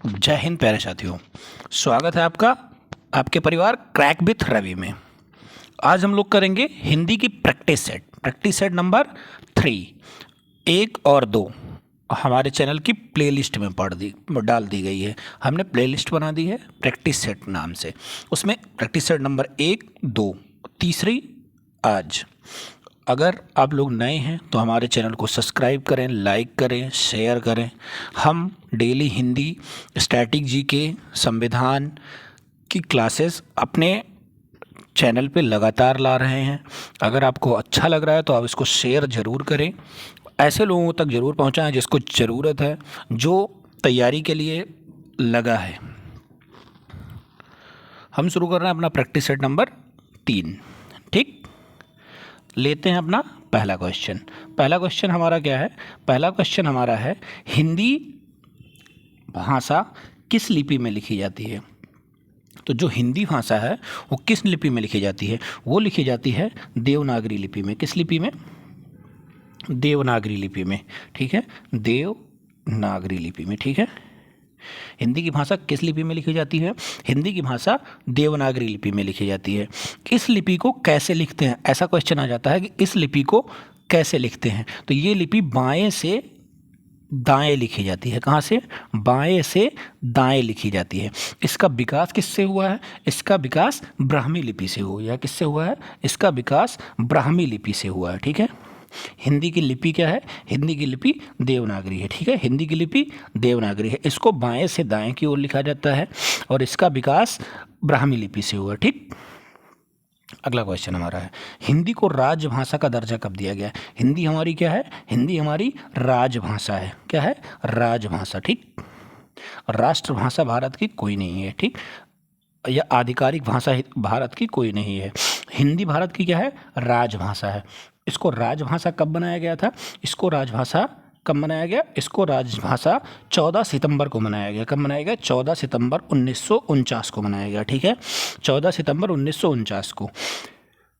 जय हिंद प्यारे साथियों, स्वागत है आपका आपके परिवार क्रैक विथ रवि में। आज हम लोग करेंगे हिंदी की प्रैक्टिस सेट नंबर 3, 1 और 2 हमारे चैनल की प्लेलिस्ट में डाल दी गई है। हमने प्लेलिस्ट बना दी है प्रैक्टिस सेट नाम से। उसमें प्रैक्टिस सेट नंबर 1, 2, तीसरी आज। अगर आप लोग नए हैं तो हमारे चैनल को सब्सक्राइब करें, लाइक करें, शेयर करें। हम डेली हिंदी, स्टैटिक जीके, संविधान की क्लासेस अपने चैनल पे लगातार ला रहे हैं। अगर आपको अच्छा लग रहा है तो आप इसको शेयर ज़रूर करें, ऐसे लोगों तक ज़रूर पहुंचाएं जिसको ज़रूरत है, जो तैयारी के लिए लगा है। हम शुरू कर रहे हैं अपना प्रैक्टिस सेट नंबर 3। ठीक, लेते हैं अपना पहला क्वेश्चन। पहला क्वेश्चन हमारा क्या है? पहला क्वेश्चन हमारा है, हिंदी भाषा किस लिपि में लिखी जाती है? तो जो हिंदी भाषा है वो किस लिपि में लिखी जाती है? वो लिखी जाती है देवनागरी लिपि में। किस लिपि में? देवनागरी लिपि में। ठीक है, देवनागरी लिपि में। ठीक है, हिंदी की भाषा किस लिपि में लिखी जाती है? हिंदी की भाषा देवनागरी लिपि में लिखी जाती है। इस लिपि को कैसे लिखते हैं? ऐसा क्वेश्चन आ जाता है कि इस लिपि को कैसे लिखते हैं। तो ये लिपि बाएं से दाएं लिखी जाती है। कहाँ से? बाएं से दाएं लिखी जाती है। इसका विकास किससे हुआ है? इसका विकास ब्राह्मी लिपि से हुआ है। किससे हुआ है? इसका विकास ब्राह्मी लिपि से हुआ है। ठीक है, हिंदी की लिपि क्या है? हिंदी की लिपि देवनागरी है। ठीक है, हिंदी की लिपि देवनागरी है। इसको बाएं से दाएं की ओर लिखा जाता है और इसका विकास ब्राह्मी लिपि से हुआ। ठीक, अगला क्वेश्चन हमारा है, हिंदी को राजभाषा का दर्जा कब दिया गया? हिंदी हमारी क्या है? हिंदी हमारी राजभाषा है। क्या है? राजभाषा। ठीक, राष्ट्रभाषा भारत की कोई नहीं है। ठीक, या आधिकारिक भाषा भारत की कोई नहीं है। हिंदी भारत की क्या है? राजभाषा है। इसको राजभाषा कब बनाया गया था? इसको राजभाषा कब बनाया गया? इसको राजभाषा 14 सितंबर को मनाया गया। कब मनाया गया? 14 सितंबर 1949 को मनाया गया। ठीक है, 14 सितंबर 1949 को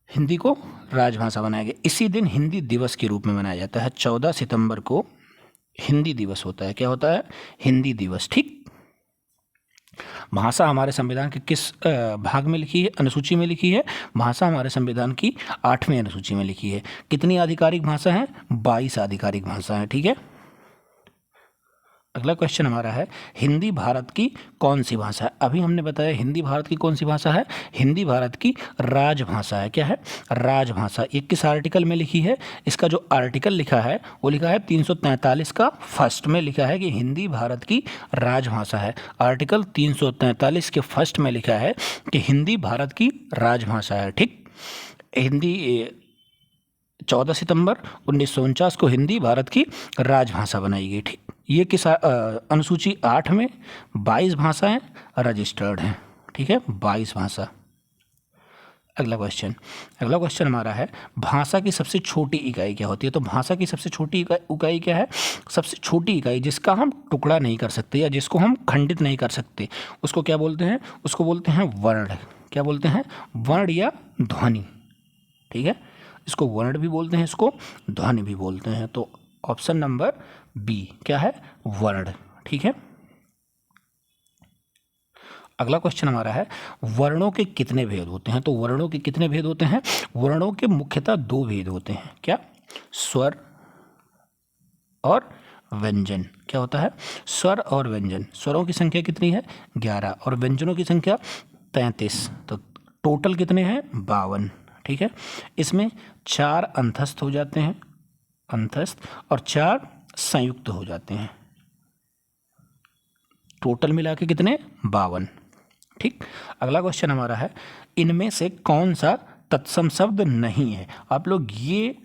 हिंदी को राजभाषा बनाया गया। इसी दिन हिंदी दिवस के रूप में मनाया जाता है। 14 सितंबर को हिंदी दिवस होता है। क्या होता है? हिंदी दिवस। ठीक, भाषा हमारे संविधान के किस भाग में लिखी है? अनुसूची में लिखी है। भाषा हमारे संविधान की 8वीं अनुसूची में लिखी है। कितनी आधिकारिक भाषा है? 22 आधिकारिक भाषा है। ठीक है, अगला क्वेश्चन हमारा है, हिंदी भारत की कौन सी भाषा है? अभी हमने बताया हिंदी भारत की कौन सी भाषा है? हिंदी भारत की राजभाषा है। क्या है? राजभाषा। ये किस आर्टिकल में लिखी है? इसका जो आर्टिकल लिखा है वो लिखा है 343 का फर्स्ट में लिखा है कि हिंदी भारत की राजभाषा है। आर्टिकल 343 के फर्स्ट में लिखा है कि हिंदी भारत की राजभाषा है। ठीक, हिंदी 14 सितंबर 1949 को हिंदी भारत की राजभाषा बनाई गई। ठीक, ये किस अनुसूची 8 में 22 भाषाएं रजिस्टर्ड हैं। ठीक है, 22 भाषा। अगला क्वेश्चन हमारा है, भाषा की सबसे छोटी इकाई क्या होती है? तो भाषा की सबसे छोटी इकाई क्या है? सबसे छोटी इकाई जिसका हम टुकड़ा नहीं कर सकते या जिसको हम खंडित नहीं कर सकते, उसको क्या बोलते हैं? उसको बोलते हैं वर्ण। क्या बोलते हैं? वर्ण या ध्वनि। ठीक है, इसको वर्ण भी बोलते हैं, इसको ध्वनि भी बोलते हैं। तो ऑप्शन नंबर बी क्या है? वर्ण। ठीक है, अगला क्वेश्चन हमारा है, वर्णों के कितने भेद होते हैं? तो वर्णों के कितने भेद होते हैं? वर्णों के मुख्यतः 2 भेद होते हैं। क्या? स्वर और व्यंजन। क्या होता है? स्वर और व्यंजन। स्वरों की संख्या कितनी है? 11 और व्यंजनों की संख्या 33। तो टोटल कितने हैं? 52। ठीक है, इसमें 4 अंतस्थ हो जाते हैं, अंतस्थ, और 4 संयुक्त हो जाते हैं। टोटल मिला के कितने? 52। ठीक, अगला क्वेश्चन हमारा है, इनमें से कौन सा तत्सम शब्द नहीं है? आप लोग ये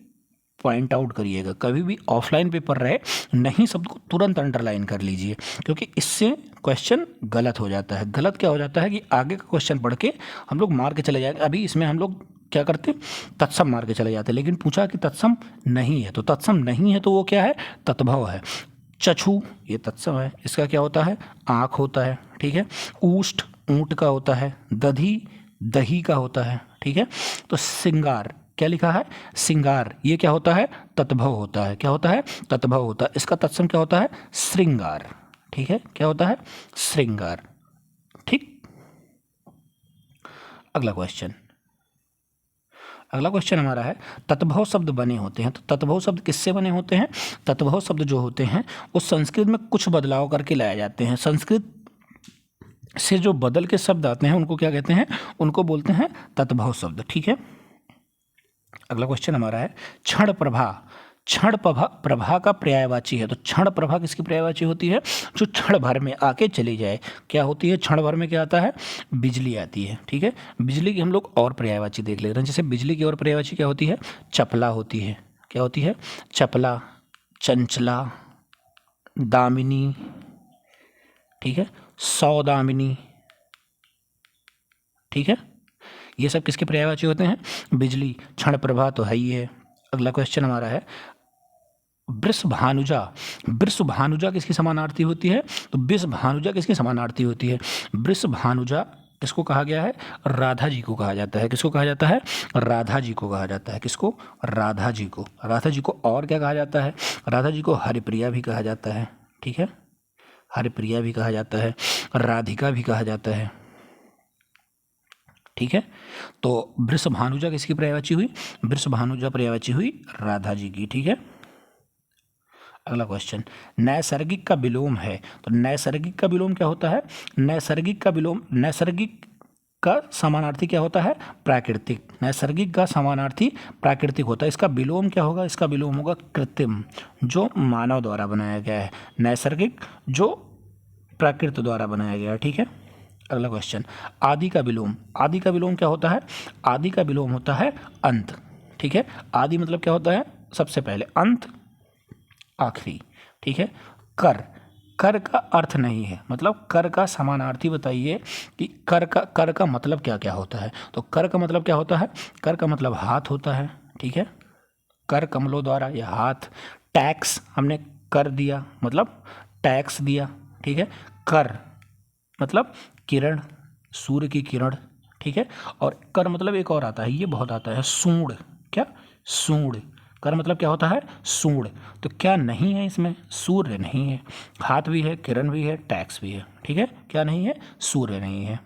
पॉइंट आउट करिएगा, कभी भी ऑफलाइन पेपर रहे नहीं शब्द को तुरंत अंडरलाइन कर लीजिए, क्योंकि इससे क्वेश्चन गलत हो जाता है। गलत क्या हो जाता है कि आगे का क्वेश्चन पढ़ के हम लोग मार के चले जाएंगे। अभी इसमें हम लोग क्या करते? तत्सम मार के चले जाते, लेकिन पूछा कि तत्सम नहीं है, तो तत्सम नहीं है तो वो क्या है? तत्भव है। चक्षु ये तत्सम है, इसका क्या होता है? आँख होता है। ठीक है, ऊष्ट ऊँट का होता है, दधी दही का होता है। ठीक है, तो सिंगार क्या लिखा है? सिंगार, ये क्या होता है? तत्भव होता है। क्या होता है? तत्भव होता है। इसका तत्सम क्या होता है? श्रृंगार। ठीक है, क्या होता है? श्रृंगार। ठीक, अगला क्वेश्चन हमारा है तत्भव शब्द बने होते हैं। तो तत्भव शब्द किससे बने होते हैं? तत्भव शब्द जो होते हैं वो संस्कृत में कुछ बदलाव करके लाए जाते हैं। संस्कृत से जो बदल के शब्द आते हैं उनको क्या कहते हैं? उनको बोलते हैं तत्भव शब्द। ठीक है, अगला क्वेश्चन हमारा है क्षण प्रभा। क्षण प्रभा का पर्यायवाची है। तो क्षण प्रभा किसकी पर्यायवाची होती है? जो क्षण भर में आके चली जाए। क्या होती है? क्षण भर में क्या आता है? बिजली आती है। ठीक है, बिजली की हम लोग और पर्यायवाची देख ले रहे हैं। जैसे बिजली की और पर्यायवाची क्या होती है? चपला होती है। क्या होती है? चपला, चंचला, दामिनी, ठीक है, सौदामिनी। ठीक है, ये सब किसके पर्यायवाची होते हैं? बिजली। क्षण प्रभा तो है ही है। अगला क्वेश्चन हमारा है वृषभानुजा। वृषभानुजा किसकी समानार्थी होती है? तो वृषभानुजा किसकी समानार्थी होती है? वृषभानुजा किसको कहा गया है? राधा जी को कहा जाता है। किसको कहा जाता है? राधा जी को कहा जाता है। किसको? राधा जी को। राधा जी को और क्या कहा जाता है? राधा जी को हरिप्रिया भी कहा जाता है। ठीक है, हरिप्रिया भी कहा जाता है, राधिका भी कहा जाता है। ठीक है, तो वृषभानुजा किसकी पर्यायवाची हुई? वृषभानुजा पर्यायवाची हुई राधा जी की। ठीक है, अगला क्वेश्चन नैसर्गिक का विलोम है। तो नैसर्गिक का विलोम क्या होता है? नैसर्गिक का विलोम, नैसर्गिक का समानार्थी क्या होता है? प्राकृतिक। नैसर्गिक का समानार्थी प्राकृतिक होता है। इसका विलोम क्या होगा? इसका विलोम होगा कृत्रिम, जो मानव द्वारा बनाया गया है। नैसर्गिक जो प्राकृत द्वारा बनाया गया है। ठीक है, अगला क्वेश्चन आदि का विलोम। आदि का विलोम क्या होता है? आदि का विलोम होता है अंत। ठीक है, आदि मतलब क्या होता है? सबसे पहले, अंत आखिरी। ठीक है, कर, कर का अर्थ नहीं है, मतलब कर का समानार्थी बताइए कि कर का मतलब क्या क्या होता है? तो कर का मतलब क्या होता है? कर का मतलब हाथ होता है। ठीक है, कर कमलों द्वारा या हाथ। टैक्स, हमने कर दिया मतलब टैक्स दिया। ठीक है, कर मतलब किरण, सूर्य की किरण। ठीक है, और कर मतलब एक और आता है, ये बहुत आता है, सूंड। क्या? सूंड। कर मतलब क्या होता है? सूंड। तो क्या नहीं है इसमें? सूर्य नहीं है। हाथ भी है, किरण भी है, टैक्स भी है। ठीक है, क्या नहीं है? सूर्य नहीं है।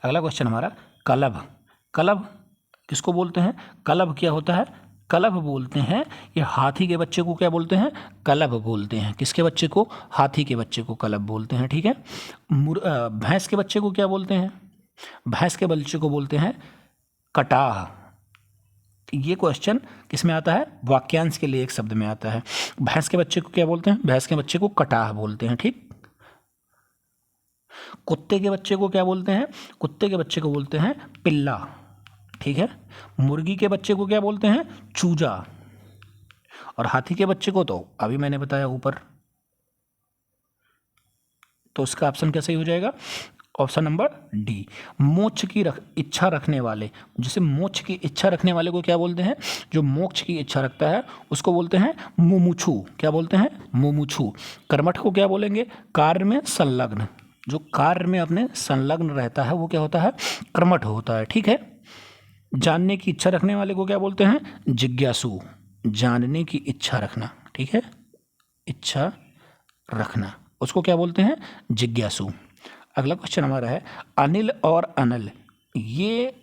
अगला क्वेश्चन हमारा कलभ। कलभ किसको बोलते हैं? कलभ क्या होता है? कलभ बोलते हैं, ये हाथी के बच्चे को क्या बोलते हैं? कलभ बोलते हैं। किसके बच्चे को? हाथी के बच्चे को कलभ बोलते हैं। ठीक है, भैंस के बच्चे को क्या बोलते हैं? भैंस के बच्चे को बोलते हैं कटाह। ये क्वेश्चन किस में आता है? वाक्यांश के लिए एक शब्द में आता है। भैंस के बच्चे को क्या बोलते हैं? भैंस के बच्चे को कटाह बोलते हैं। ठीक, कुत्ते के बच्चे को क्या बोलते हैं? कुत्ते के बच्चे को बोलते हैं पिल्ला। ठीक है, मुर्गी के बच्चे को क्या बोलते हैं? चूजा। और हाथी के बच्चे को तो अभी मैंने बताया ऊपर। तो इसका ऑप्शन क्या सही हो जाएगा? Option number D. मोक्ष की इच्छा रखने वाले, जिसे मोक्ष की इच्छा रखने वाले को क्या बोलते हैं? जो मोक्ष की इच्छा रखता है उसको बोलते हैं मुमुक्षु। क्या बोलते हैं? मुमुक्षु। कर्मठ को क्या बोलेंगे? कार्य में संलग्न। जो कार्य में अपने संलग्न रहता है वो क्या होता है? कर्मठ होता है। ठीक है, जानने की इच्छा रखने वाले को क्या बोलते हैं? जिज्ञासु। जानने की इच्छा रखना। ठीक है, इच्छा रखना, उसको क्या बोलते हैं? जिज्ञासु। अगला क्वेश्चन हमारा है अनिल और अनल। ये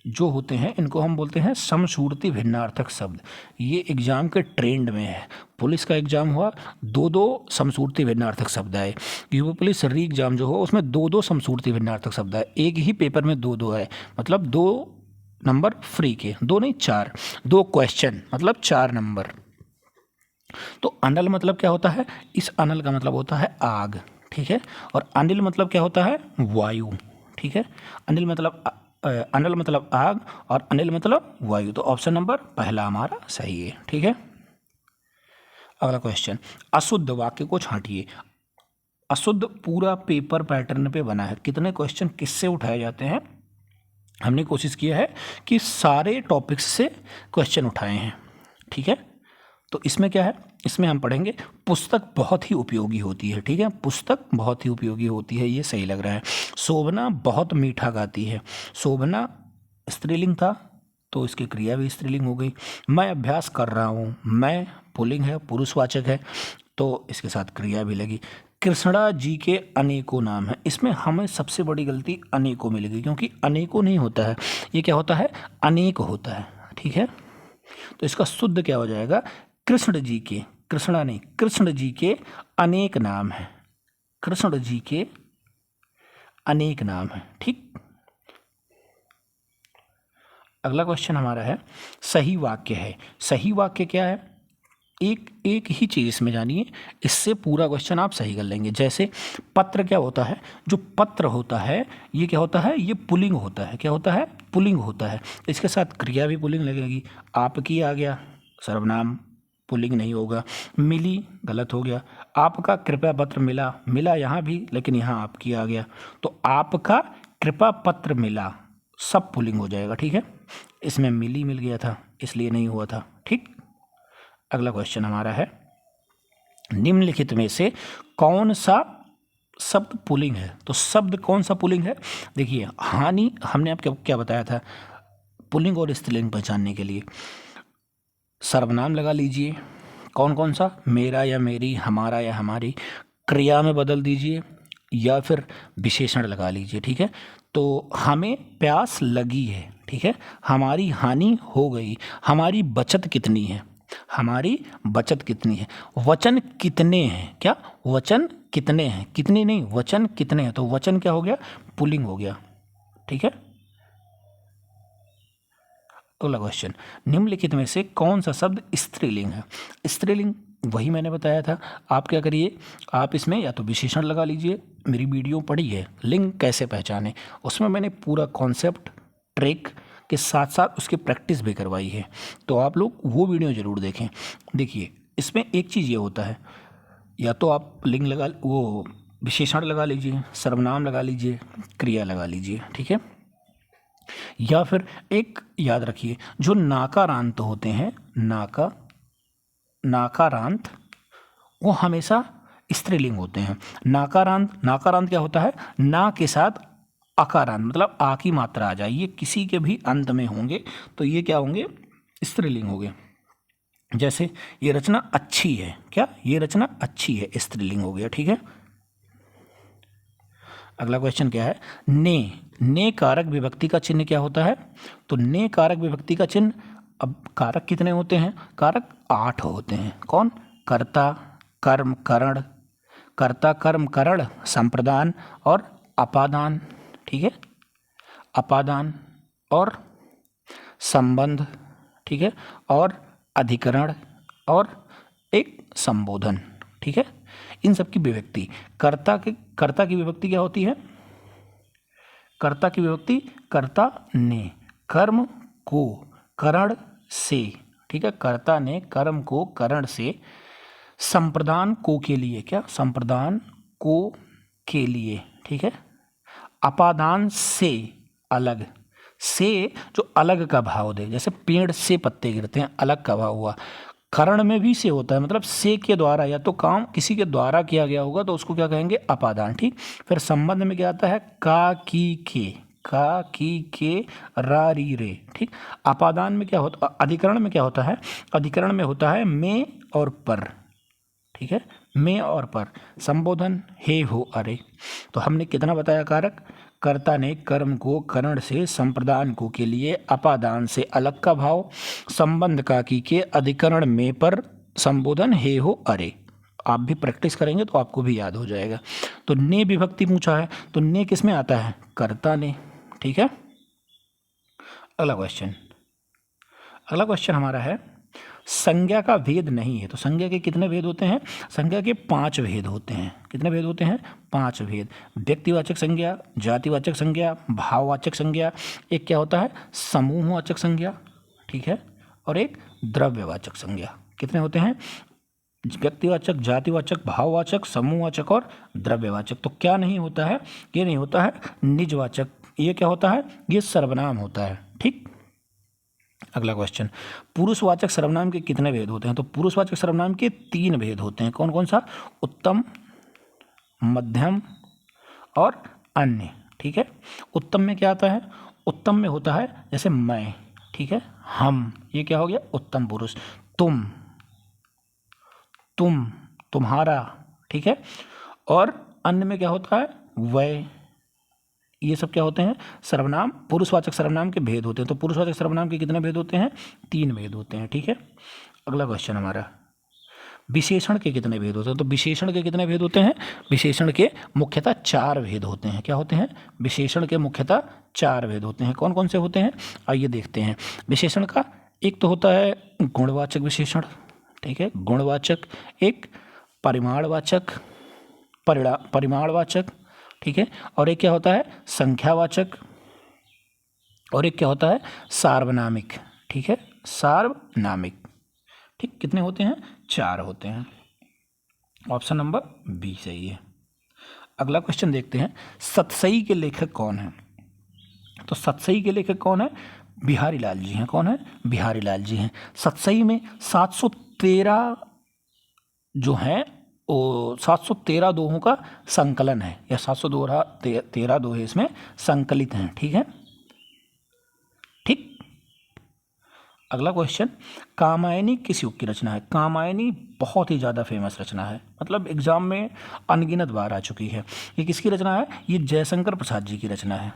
जो होते हैं इनको हम बोलते हैं समश्रुति भिन्नार्थक शब्द। ये एग्जाम के ट्रेंड में है। पुलिस का एग्जाम हुआ, दो दो समश्रुति भिन्नार्थक शब्द आए। यूपी पुलिस री एग्जाम जो हो उसमें दो दो समश्रुति भिन्नार्थक शब्द आए। एक ही पेपर में दो दो है, मतलब 2 नंबर फ्री के, 2 नहीं 4, 2 क्वेश्चन मतलब 4 नंबर। तो अनल मतलब क्या होता है? इस अनल का मतलब होता है आग। ठीक है, और अनिल मतलब क्या होता है? वायु। ठीक है, अनिल मतलब आग और अनिल मतलब वायु। तो ऑप्शन नंबर पहला हमारा सही है। ठीक है, अगला क्वेश्चन अशुद्ध वाक्य को छांटिए। अशुद्ध पूरा पेपर पैटर्न पे बना है। कितने क्वेश्चन किससे उठाए जाते हैं? हमने कोशिश किया है कि सारे टॉपिक्स से क्वेश्चन उठाए हैं। ठीक है, तो इसमें क्या है? इसमें हम पढ़ेंगे पुस्तक बहुत ही उपयोगी होती है। ठीक है, पुस्तक बहुत ही उपयोगी होती है, ये सही लग रहा है। शोभना बहुत मीठा गाती है। शोभना स्त्रीलिंग था तो इसकी क्रिया भी स्त्रीलिंग हो गई। मैं अभ्यास कर रहा हूँ, मैं पुल्लिंग है, पुरुषवाचक है। तो इसके साथ क्रिया भी लगी। कृष्णा जी के अनेकों नाम हैं, इसमें हमें सबसे बड़ी गलती अनेकों मिलेगी, क्योंकि अनेकों नहीं होता है, ये क्या होता है, अनेक होता है। ठीक है, तो इसका शुद्ध क्या हो जाएगा, कृष्ण जी के, कृष्णा नहीं, कृष्ण जी के अनेक नाम हैं, कृष्ण जी के अनेक नाम हैं। ठीक, अगला क्वेश्चन हमारा है सही वाक्य है। सही वाक्य क्या है, एक एक ही चीज़ इसमें जानिए, इससे पूरा क्वेश्चन आप सही कर लेंगे। जैसे पत्र क्या होता है, जो पत्र होता है ये क्या होता है, ये पुल्लिंग होता है। क्या होता है, पुल्लिंग होता है। इसके साथ क्रिया भी पुल्लिंग लगेगी। आपकी आ गया, सर्वनाम पुल्लिंग नहीं होगा। मिली गलत हो गया। आपका कृपया पत्र मिला, मिला यहाँ भी, लेकिन यहाँ आपकी आ गया, तो आपका कृपा पत्र मिला सब पुल्लिंग हो जाएगा। ठीक है, इसमें मिली मिल गया था इसलिए नहीं हुआ था। ठीक, अगला क्वेश्चन हमारा है निम्नलिखित में से कौन सा शब्द पुल्लिंग है। तो शब्द कौन सा पुल्लिंग है, देखिए हानि, हमने आपको क्या बताया था, पुल्लिंग और स्त्रीलिंग पहचानने के लिए सर्वनाम लगा लीजिए, कौन कौन सा, मेरा या मेरी, हमारा या हमारी, क्रिया में बदल दीजिए या फिर विशेषण लगा लीजिए। ठीक है, तो हमें प्यास लगी है, ठीक है, हमारी हानि हो गई, हमारी बचत कितनी है, हमारी बचत कितनी है, वचन कितने हैं, क्या वचन कितने हैं, कितने नहीं, वचन कितने हैं, तो वचन क्या हो गया, पुल्लिंग हो गया। ठीक है, अगला क्वेश्चन निम्नलिखित में से कौन सा शब्द स्त्रीलिंग है। स्त्रीलिंग वही मैंने बताया था, आप क्या करिए, आप इसमें या तो विशेषण लगा लीजिए, मेरी वीडियो पड़ी है लिंग कैसे पहचाने, उसमें मैंने पूरा कॉन्सेप्ट ट्रिक के साथ साथ उसकी प्रैक्टिस भी करवाई है, तो आप लोग वो वीडियो ज़रूर देखें। देखिए इसमें एक चीज़ ये होता है, या तो आप लिंग लगा, वो विशेषण लगा लीजिए, सर्वनाम लगा लीजिए, क्रिया लगा लीजिए। ठीक है, या फिर एक याद रखिए, जो नाकारांत होते हैं, नाकारांत वो हमेशा स्त्रीलिंग होते हैं। नाकारांत क्या होता है, ना के साथ अकारांत, मतलब आ की मात्रा आ जाए, ये किसी के भी अंत में होंगे तो ये क्या होंगे, स्त्रीलिंग हो गए। जैसे ये रचना अच्छी है, क्या ये रचना अच्छी है, स्त्रीलिंग हो गया। ठीक है, अगला क्वेश्चन क्या है, ने कारक विभक्ति का चिन्ह क्या होता है। तो ने कारक विभक्ति का चिन्ह, अब कारक कितने होते हैं, कारक 8 होते हैं। कौन, कर्ता, कर्म, करण, कर्ता, कर्म, करण, संप्रदान और अपादान। ठीक है, अपादान और संबंध, ठीक है, और अधिकरण और एक संबोधन। ठीक है, इन सब की विभक्ति, कर्ता की विभक्ति क्या होती है, कर्ता की विभक्ति, कर्ता ने कर्म को करण से, ठीक है, कर्ता ने कर्म को करण से, संप्रदान को के लिए, क्या संप्रदान को के लिए, ठीक है, अपादान से अलग, से जो अलग का भाव दे, जैसे पेड़ से पत्ते गिरते हैं, अलग का भाव हुआ। करण में भी से होता है, मतलब से के द्वारा, या तो काम किसी के द्वारा किया गया होगा तो उसको क्या कहेंगे, अपादान। ठीक, फिर संबंध में क्या आता है, का की के रा री रे। ठीक, अपादान में क्या होता, अधिकरण में क्या होता है, अधिकरण में होता है में और पर। ठीक है, में और पर, संबोधन हे हो अरे। तो हमने कितना बताया कारक, कर्ता ने कर्म को करण से, संप्रदान को के लिए, अपादान से अलग का भाव, संबंध का की के, अधिकरण में पर, संबोधन हे हो अरे। आप भी प्रैक्टिस करेंगे तो आपको भी याद हो जाएगा। तो ने विभक्ति पूछा है, तो ने किस में आता है, कर्ता ने। ठीक है, अगला क्वेश्चन हमारा है संज्ञा का भेद नहीं है। तो संज्ञा के कितने भेद होते हैं, संज्ञा के 5 भेद होते हैं। कितने भेद होते हैं, 5 भेद। व्यक्तिवाचक संज्ञा, जातिवाचक संज्ञा, भाववाचक संज्ञा, एक क्या होता है, समूहवाचक संज्ञा, ठीक है, और एक द्रव्यवाचक संज्ञा। कितने होते हैं, व्यक्तिवाचक, जातिवाचक, भाववाचक, समूहवाचक और द्रव्यवाचक। तो क्या नहीं होता है, ये नहीं होता है निजवाचक। ये क्या होता है, ये सर्वनाम होता है। ठीक, अगला क्वेश्चन, पुरुषवाचक सर्वनाम के कितने भेद होते हैं। तो पुरुषवाचक सर्वनाम के 3 भेद होते हैं। कौन कौन सा, उत्तम, मध्यम और अन्य। ठीक है, उत्तम में क्या आता है, उत्तम में होता है जैसे मैं, ठीक है, हम, ये क्या हो गया उत्तम पुरुष। तुम, तुम्हारा, ठीक है। और अन्य में क्या होता है, वह, ये सब क्या होते हैं, सर्वनाम, पुरुषवाचक सर्वनाम के भेद होते हैं। तो पुरुषवाचक सर्वनाम के कितने भेद होते हैं, 3 भेद होते हैं, ठीक है। अगला क्वेश्चन हमारा, विशेषण के कितने भेद होते हैं। तो विशेषण के कितने भेद होते हैं, विशेषण के मुख्यतः 4 भेद होते हैं। क्या होते हैं, विशेषण के मुख्यतः 4 भेद होते हैं। कौन कौन से होते हैं, आइए देखते हैं। विशेषण का एक तो होता है गुणवाचक विशेषण, ठीक है, गुणवाचक, एक परिमाणवाचक, परिमाणवाचक, ठीक है, और एक क्या होता है, संख्यावाचक, और एक क्या होता है, सार्वनामिक, ठीक है, सार्वनामिक, ठीक। कितने होते हैं, 4 होते हैं। ऑप्शन नंबर बी सही है। अगला क्वेश्चन देखते हैं, सतसई के लेखक कौन है। तो सतसई के लेखक कौन है, बिहारी लाल जी हैं। कौन है, बिहारी लाल जी हैं। सतसई में 713 जो हैं वो 713 दोहों का संकलन है, या 713 दोहे इसमें संकलित हैं, ठीक है, ठीक। अगला क्वेश्चन, कामायनी किस युग की रचना है। कामायनी बहुत ही ज़्यादा फेमस रचना है, मतलब एग्जाम में अनगिनत बार आ चुकी है। ये किसकी रचना है, ये जयशंकर प्रसाद जी की रचना है,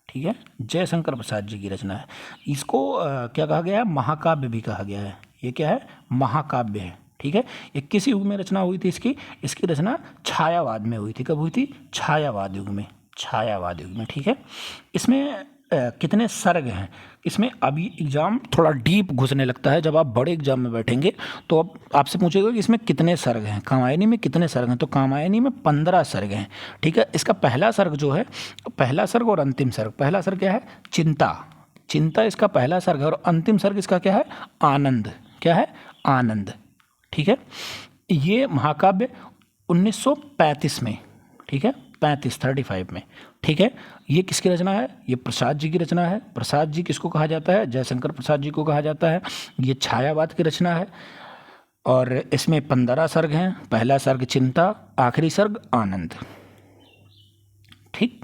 ठीक है, जयशंकर प्रसाद जी की रचना है। इसको क्या कहा गया है, महाकाव्य भी कहा गया है। ये क्या है, महाकाव्य है, ठीक है। ये किस युग में रचना हुई थी इसकी, इसकी रचना छायावाद में हुई थी। कब हुई थी, छायावाद युग में, छायावाद युग में, ठीक है। इसमें कितने सर्ग हैं, इसमें अभी एग्ज़ाम थोड़ा डीप घुसने लगता है। जब आप बड़े एग्जाम में बैठेंगे तो अब आपसे पूछेगा कि इसमें कितने सर्ग हैं, कामायनी में कितने सर्ग हैं। तो कामायनी में 15 सर्ग हैं, ठीक है। इसका पहला सर्ग जो है, पहला सर्ग और अंतिम सर्ग, पहला सर्ग क्या है, चिंता, चिंता इसका पहला सर्ग है, और अंतिम सर्ग इसका क्या है, आनंद, क्या है, आनंद, ठीक है। ये महाकाव्य 1935 में, ठीक है, 35 में, ठीक है। ये किसकी रचना है, ये प्रसाद जी की रचना है। प्रसाद जी किसको कहा जाता है, जयशंकर प्रसाद जी को कहा जाता है। ये छायावाद की रचना है, और इसमें 15 सर्ग हैं। पहला सर्ग चिंता, आखिरी सर्ग आनंद, ठीक।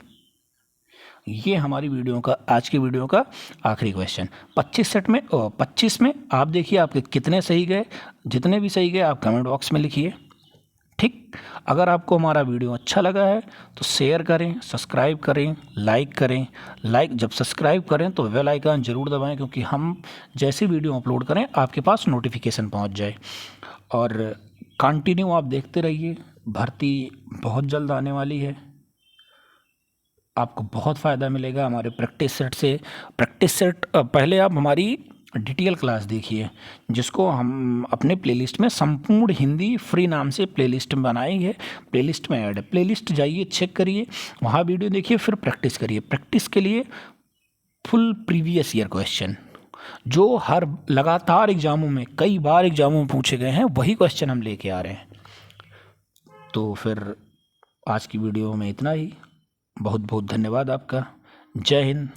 ये हमारी वीडियो का, आज की वीडियो का आखिरी क्वेश्चन। 25 में आप देखिए आपके कितने सही गए। जितने भी सही गए आप कमेंट बॉक्स में लिखिए, ठीक। अगर आपको हमारा वीडियो अच्छा लगा है तो शेयर करें, सब्सक्राइब करें, लाइक करें। जब सब्सक्राइब करें तो बेल आइकन ज़रूर दबाएं, क्योंकि हम जैसी वीडियो अपलोड करें आपके पास नोटिफिकेशन पहुंच जाए। और कंटिन्यू आप देखते रहिए, भर्ती बहुत जल्द आने वाली है, आपको बहुत फ़ायदा मिलेगा हमारे प्रैक्टिस सेट से। प्रैक्टिस सेट पहले आप हमारी डिटेल क्लास देखिए, जिसको हम अपने प्लेलिस्ट में संपूर्ण हिंदी फ्री नाम से प्लेलिस्ट बनाई है, प्लेलिस्ट में ऐड है। प्लेलिस्ट जाइए, चेक करिए, वहाँ वीडियो देखिए, फिर प्रैक्टिस करिए। प्रैक्टिस के लिए फुल प्रीवियस ईयर क्वेश्चन जो हर लगातार एग्जामों में, कई बार एग्जामों में पूछे गए हैं, वही क्वेश्चन हम लेके आ रहे हैं। तो फिर आज की वीडियो में इतना ही। बहुत बहुत धन्यवाद आपका। जय हिंद।